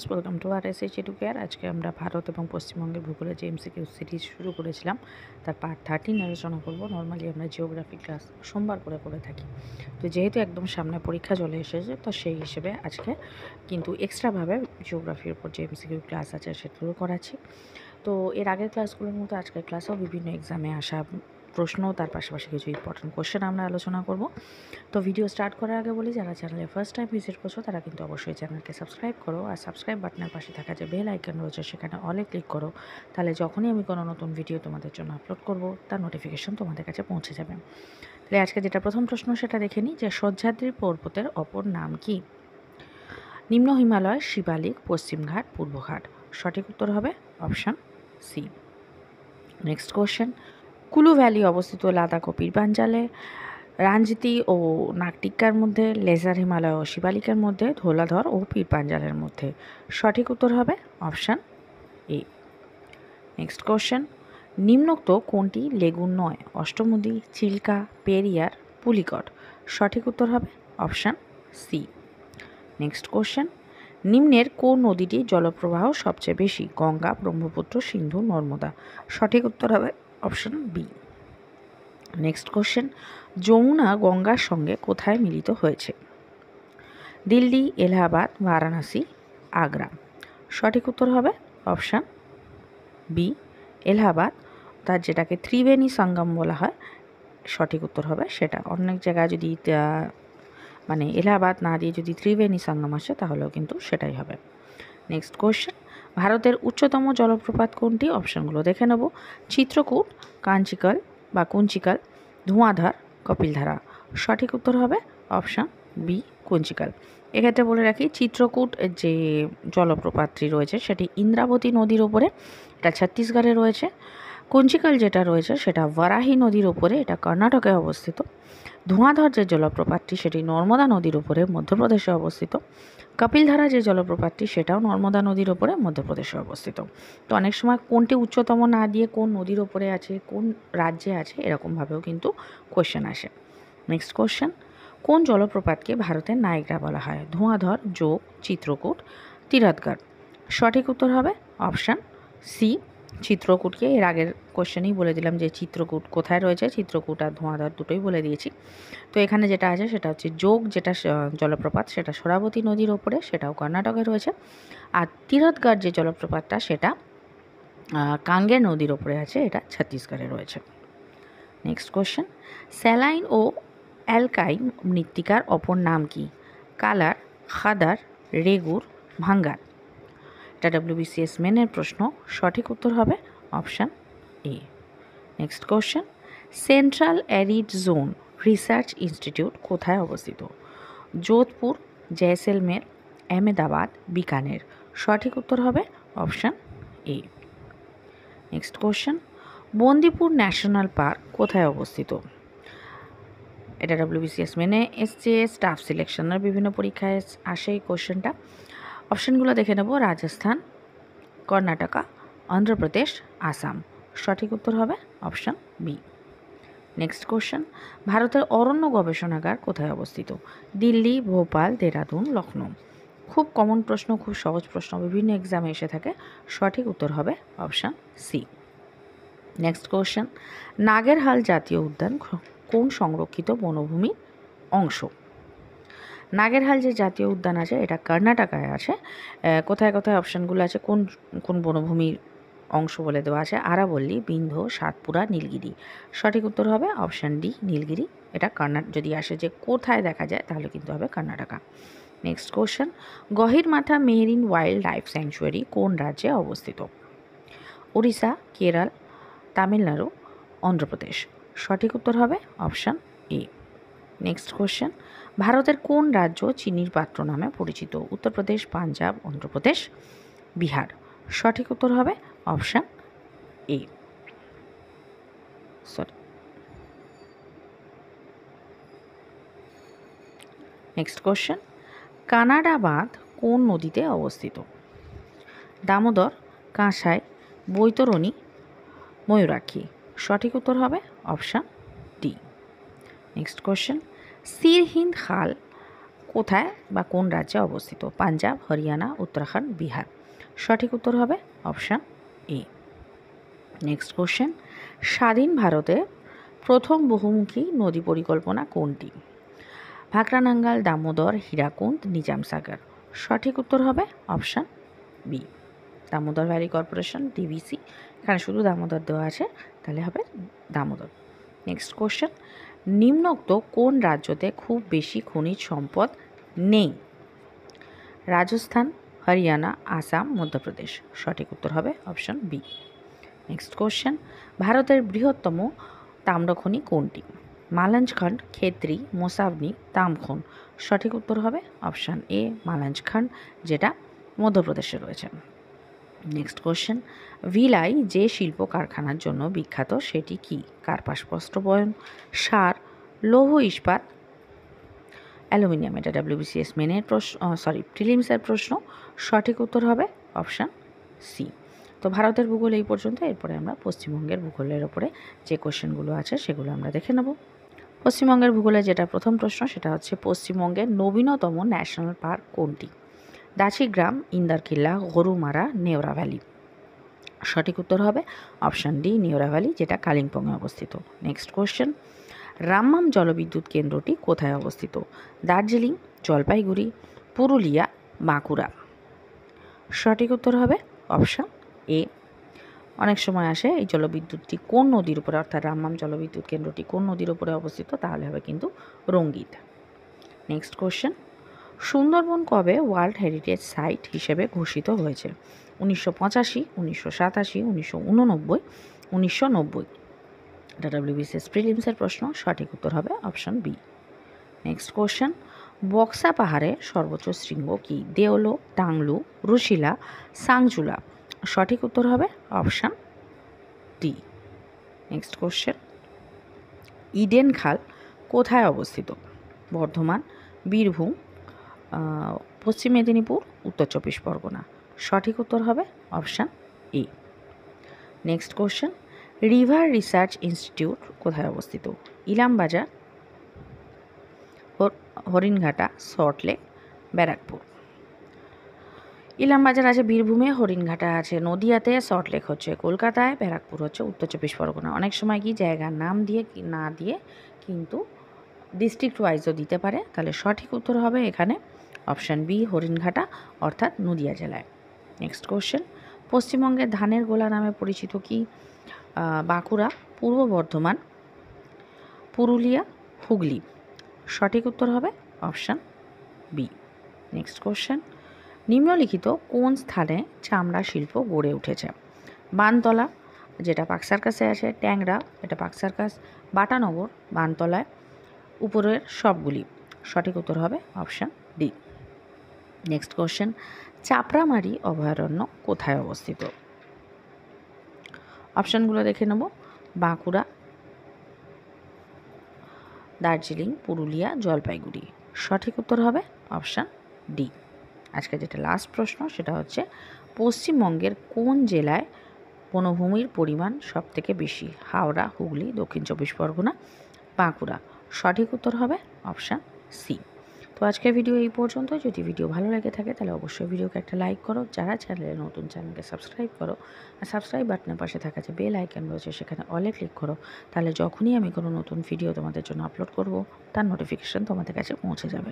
Welcome to R S H to care. আজকে আমরা ভারত এবং পশ্চিমবঙ্গের ভূগোলের যে এমসিকিউ সিরিজ শুরু করেছিলাম তার পার্ট 13 আলোচনা করব। নর্মালি আমরা জিওগ্রাফি ক্লাস সোমবার করে থাকি, তো যেহেতু একদম সামনে পরীক্ষা চলে এসেছে, তো সেই হিসেবে আজকে কিন্তু এক্সট্রাভাবে জিওগ্রাফির উপর যে এমসিকিউ ক্লাস আছে সেগুলো করাচ্ছি। তো এর আগের ক্লাসগুলোর মতো আজকের ক্লাসেও বিভিন্ন এক্সামে আসা প্রশ্ন, তার পাশাপাশি কিছু ইম্পর্টেন্ট কোশ্চেন আমরা আলোচনা করব। তো ভিডিও স্টার্ট করার আগে বলি, যারা চ্যানেলে ফার্স্ট টাইম ভিজিট করছো তারা কিন্তু অবশ্যই চ্যানেলকে সাবস্ক্রাইব করো, আর সাবস্ক্রাইব বাটনের পাশে থাকা যে বেল আইকন রয়েছে সেখানে অলে ক্লিক করো। তাহলে যখনই আমি কোনো নতুন ভিডিও তোমাদের জন্য আপলোড করব তার নোটিফিকেশন তোমাদের কাছে পৌঁছে যাবে। তাহলে আজকে যেটা প্রথম প্রশ্ন সেটা দেখে নিই, যে সহ্যাদ্রি পর্বতের অপর নাম কি? নিম্ন হিমালয়, শিবালিক, পশ্চিমঘাট, পূর্বঘাট। সঠিক উত্তর হবে অপশান সি। নেক্সট কোশ্চেন, কুলু ভ্যালি অবস্থিত লাদাখ ও পীরপাঞ্জালে, রাঞ্জিতি ও নাগটিক্কার মধ্যে, লেজার হিমালয় ও শিবালিকের মধ্যে, ধোলাধর ও পীরপাঞ্জালের মধ্যে। সঠিক উত্তর হবে অপশান এ। নেক্সট কোশ্চেন, নিম্নোক্ত কোনটি লেগুন নয়? অষ্টমুদি, চিল্কা, পেরিয়ার, পুলিকট। সঠিক উত্তর হবে অপশান সি। নেক্সট কোশ্চেন, নিম্নের কোন নদীটির জলপ্রবাহ সবচেয়ে বেশি? গঙ্গা, ব্রহ্মপুত্র, সিন্ধু, নর্মদা। সঠিক উত্তর হবে option B. Next question, Yamuna গঙ্গার সঙ্গে কোথায় মিলিত হয়েছে? দিল্লি, এলাহাবাদ, বারাণসী, আগ্রা। সঠিক উত্তর হবে অপশান বি, এলাহাবাদ। তার যেটাকে ত্রিবেণী সঙ্গম বলা হয়, সঠিক উত্তর হবে সেটা। অনেক জায়গায় যদি মানে এলাহাবাদ না দিয়ে যদি ত্রিবেণী সঙ্গম আসে তাহলেও কিন্তু সেটাই হবে। নেক্সট কোশ্চেন, ভারতের উচ্চতম জলপ্রপাত কোনটি? অপশানগুলো দেখে নেব। চিত্রকূট, কাঞ্চিকল বা কুঞ্চিকল, ধোঁয়াধার, কপিলধারা। সঠিক উত্তর হবে অপশান বি, কুঞ্চিকল। এক্ষেত্রে বলে রাখি, চিত্রকূট যে জলপ্রপাতটি রয়েছে সেটি ইন্দ্রাবতী নদীর ওপরে, এটা ছত্তিশগড়ে রয়েছে। কুঞ্চিকল যেটা রয়েছে সেটা বারাহি নদীর ওপরে, এটা কর্ণাটকে অবস্থিত। ধোঁয়াধর যে জলপ্রপাতটি সেটি নর্মদা নদীর উপরে, মধ্যপ্রদেশে অবস্থিত। কপিলধারা যে জলপ্রপাতটি সেটাও নর্মদা নদীর ওপরে, মধ্যপ্রদেশে অবস্থিত। তো অনেক সময় কোনটি উচ্চতম না দিয়ে কোন নদীর ওপরে আছে, কোন রাজ্যে আছে, এরকমভাবেও কিন্তু কোশ্চেন আসে। নেক্সট কোশ্চেন, কোন জলপ্রপাতকে ভারতের নায়গ্রা বলা হয়? ধোঁয়াধর, যোগ, চিত্রকূট, তীরথগড়। সঠিক উত্তর হবে অপশান সি, চিত্রকূটকে। এর আগের কোশ্চেনেই বলে দিলাম যে চিত্রকূট কোথায় রয়েছে, চিত্রকূট আর ধোঁয়াধর দুটোই বলে দিয়েছি। তো এখানে যেটা আছে সেটা হচ্ছে যোগ, যেটা জলপ্রপাত সেটা সরাবতী নদীর ওপরে, সেটাও কর্ণাটকে রয়েছে। আর তীরথগড় যে জলপ্রপাতটা সেটা কাঙ্গের নদীর ওপরে আছে, এটা ছত্তিশগড়ে রয়েছে। নেক্সট কোশ্চেন, স্যালাইন ও অ্যালকাইন মৃত্তিকার অপর নাম কি? কালার, খাদার, রেগুর, ভাঙ্গার। এটা WBCS মেনের প্রশ্ন। সঠিক উত্তর হবে option A. Next question, central arid zone research institute কোথায় অবস্থিত? যোধপুর, জয়সলমের, আহমেদাবাদ, বিকানের। সঠিক উত্তর হবে option A. Next question, Bandipur national park কোথায় অবস্থিত? এটা WBCS মেনে এসছে, স্টাফ সিলেকশনের বিভিন্ন পরীক্ষায় আসে এই কোশ্চেনটা। অপশানগুলো দেখে নেব। রাজস্থান, কর্ণাটকা, অন্ধ্রপ্রদেশ, আসাম। সঠিক উত্তর হবে অপশান বি। নেক্সট কোশ্চেন, ভারতের অরণ্য গবেষণাগার কোথায় অবস্থিত? দিল্লি, ভোপাল, দেরাদুন, লখনৌ। খুব কমন প্রশ্ন, খুব সহজ প্রশ্ন, বিভিন্ন এক্সামে এসে থাকে। সঠিক উত্তর হবে অপশান সি। নেক্সট কোশ্চেন, নাগেরহাল জাতীয় উদ্যান কোন সংরক্ষিত বনভূমির অংশ? নাগেরহাল যে জাতীয় উদ্যান আছে এটা কর্ণাটকায় আছে। কোথায় কোথায় অপশানগুলো আছে, কোন কোন বনভূমির অংশ বলে দেওয়া আছে? আরাবল্লী, বিন্ধ্য, সাতপুরা, নীলগিরি। সঠিক উত্তর হবে অপশান ডি, নীলগিরি। এটা যদি আসে যে কোথায় দেখা যায় তাহলে কিন্তু হবে Karnataka. Next question, Gahirmatha marine wildlife sanctuary কোন রাজ্যে অবস্থিত? উড়িষ্যা, কেরল, তামিলনাড়ু, অন্ধ্রপ্রদেশ। সঠিক উত্তর হবে অপশান এ। নেক্সট কোশ্চেন, ভারতের কোন রাজ্য চিনির পাত্র নামে পরিচিত? উত্তরপ্রদেশ, পাঞ্জাব, অন্ধ্রপ্রদেশ, বিহার। সঠিক উত্তর হবে option A. Next question, Canada বাঁধ কোন নদীতে অবস্থিত? দামোদর, কাঁসাই, বৈতরণী, ময়ূরাক্ষী। সঠিক উত্তর হবে option D. Next question, Sirhind খাল কোথায় বা কোন রাজ্যে অবস্থিত? পাঞ্জাব, হরিয়ানা, উত্তরাখণ্ড, বিহার। সঠিক উত্তর হবে অপশান এ। নেক্সট কোশ্চেন, স্বাধীন ভারতে প্রথম বহুমুখী নদী পরিকল্পনা কোনটি? ভাকরানাঙ্গাল, দামোদর, হীরাকুন্দ, নিজাম সাগর। সঠিক উত্তর হবে option B, Damodar valley corporation, DVC. এখানে শুধু দামোদর দেওয়া আছে, তাহলে হবে দামোদর। নেক্সট কোশ্চেন, নিম্নোক্ত কোন রাজ্যতে খুব বেশি খনিজ সম্পদ নেই? রাজস্থান, হরিয়ানা, আসাম, মধ্যপ্রদেশ। সঠিক উত্তর হবে অপশান বি। নেক্সট কোশ্চেন, ভারতের বৃহত্তম তাম্রখনি কোনটি? মালাঞ্জখণ্ড, খেতরি, মোসাবনি, তামখুন। সঠিক উত্তর হবে অপশান এ, মালাঞ্জখণ্ড, যেটা মধ্যপ্রদেশে রয়েছে। নেক্সট কোশ্চেন, ভিলাই যে শিল্প কারখানার জন্য বিখ্যাত সেটি কি? কার্পাস বস্ত্রবয়ন, সার, লৌহ ইস্পাত, অ্যালুমিনিয়াম। এটা WBCS মেনের প্রশ্ন, প্রিলিমসের প্রশ্ন। সঠিক উত্তর হবে অপশান সি। তো ভারতের ভূগোল এই পর্যন্ত। এরপরে আমরা পশ্চিমবঙ্গের ভূগোলের ওপরে যে কোশ্চেনগুলো আছে সেগুলো আমরা দেখে নেব। পশ্চিমবঙ্গের ভূগোলে যেটা প্রথম প্রশ্ন সেটা হচ্ছে, পশ্চিমবঙ্গের নবীনতম ন্যাশনাল পার্ক কোনটি? দাচিগ্রাম, ইন্দারকিল্লা, গরুমারা, নেওরা ভ্যালি। সঠিক উত্তর হবে অপশান ডি, নেওরা ভ্যালি, যেটা কালিম্পংয়ে অবস্থিত। নেক্সট কোশ্চেন, রামমাম জলবিদ্যুৎ কেন্দ্রটি কোথায় অবস্থিত? দার্জিলিং, জলপাইগুড়ি, পুরুলিয়া, বাঁকুড়া। সঠিক উত্তর হবে অপশান এ। অনেক সময় আসে এই জলবিদ্যুৎটি কোন নদীর উপরে, অর্থাৎ রামমাম জলবিদ্যুৎ কেন্দ্রটি কোন নদীর উপরে অবস্থিত, তাহলে হবে কিন্তু রঙ্গিত। নেক্সট কোশ্চেন, সুন্দরবন কবে ওয়ার্ল্ড হেরিটেজ সাইট হিসেবে ঘোষিত হয়েছে? 1985, 1987, 1989, 1990। এটা WBCS প্রিলিমসের প্রশ্ন। সঠিক উত্তর হবে option B. Next question, Buxa পাহাড়ে সর্বোচ্চ শৃঙ্গ কি? দেওলো, টাংলু, রুশিলা, সাংজুলা। সঠিক উত্তর হবে option D. Next question, Eden খাল কোথায় অবস্থিত? বর্ধমান, বীরভূম, পশ্চিম মেদিনীপুর, উত্তর 24 পরগনা। সঠিক উত্তর হবে option A. Next question, river research institute কোথায় অবস্থিত? ইলামবাজার, হরিণঘাটা, সল্টলেক, ব্যারাকপুর। ইলামবাজার আছে বীরভূমে, হরিণঘাটা আছে নদিয়াতে, সল্টলেক হচ্ছে কলকাতায়, ব্যারাকপুর হচ্ছে উত্তর 24 পরগনা। অনেক সময় কি জায়গার নাম দিয়ে না দিয়ে কিন্তু ডিস্ট্রিক্ট ওয়াইজও দিতে পারে, তাহলে সঠিক উত্তর হবে এখানে অপশান বি, হরিণঘাটা, অর্থাৎ নদিয়া জেলায়। নেক্সট কোশ্চেন, পশ্চিমবঙ্গের ধানের গোলা নামে পরিচিত কি? বাঁকুড়া, পূর্ব বর্ধমান, পুরুলিয়া, হুগলি। সঠিক উত্তর হবে অপশান বি। নেক্সট কোশ্চেন, নিম্নলিখিত কোন স্থানে চামড়া শিল্প গড়ে উঠেছে? বানতলা, যেটা পার্ক সার্কাসে আছে, ট্যাংরা, এটা পার্ক সার্কাস, বাটানগর, বানতলায়, উপরের সবগুলি। সঠিক উত্তর হবে option D. Next question, Chapramari অভয়ারণ্য কোথায় অবস্থিত? অপশানগুলো দেখে নেব। বাঁকুড়া, দার্জিলিং, পুরুলিয়া, জলপাইগুড়ি। সঠিক উত্তর হবে অপশান ডি। আজকে যেটা লাস্ট প্রশ্ন সেটা হচ্ছে, পশ্চিমবঙ্গের কোন জেলায় বনভূমির পরিমাণ সবথেকে বেশি? হাওড়া, হুগলি, দক্ষিণ 24 পরগনা, বাঁকুড়া। সঠিক উত্তর হবে অপশান সি। তো আজকের ভিডিও এই পর্যন্ত। যদি ভিডিও ভালো লেগে থাকে তাহলে অবশ্যই ভিডিওকে একটা লাইক করো, যারা চ্যানেলে নতুন চ্যানেলকে সাবস্ক্রাইব করো, আর সাবস্ক্রাইব বাটনের পাশে থাকা যে বেল আইকন রয়েছে সেখানে অলে ক্লিক করো, তাহলে যখনই আমি কোনো নতুন ভিডিও তোমাদের জন্য আপলোড করব তার নোটিফিকেশান তোমাদের কাছে পৌঁছে যাবে।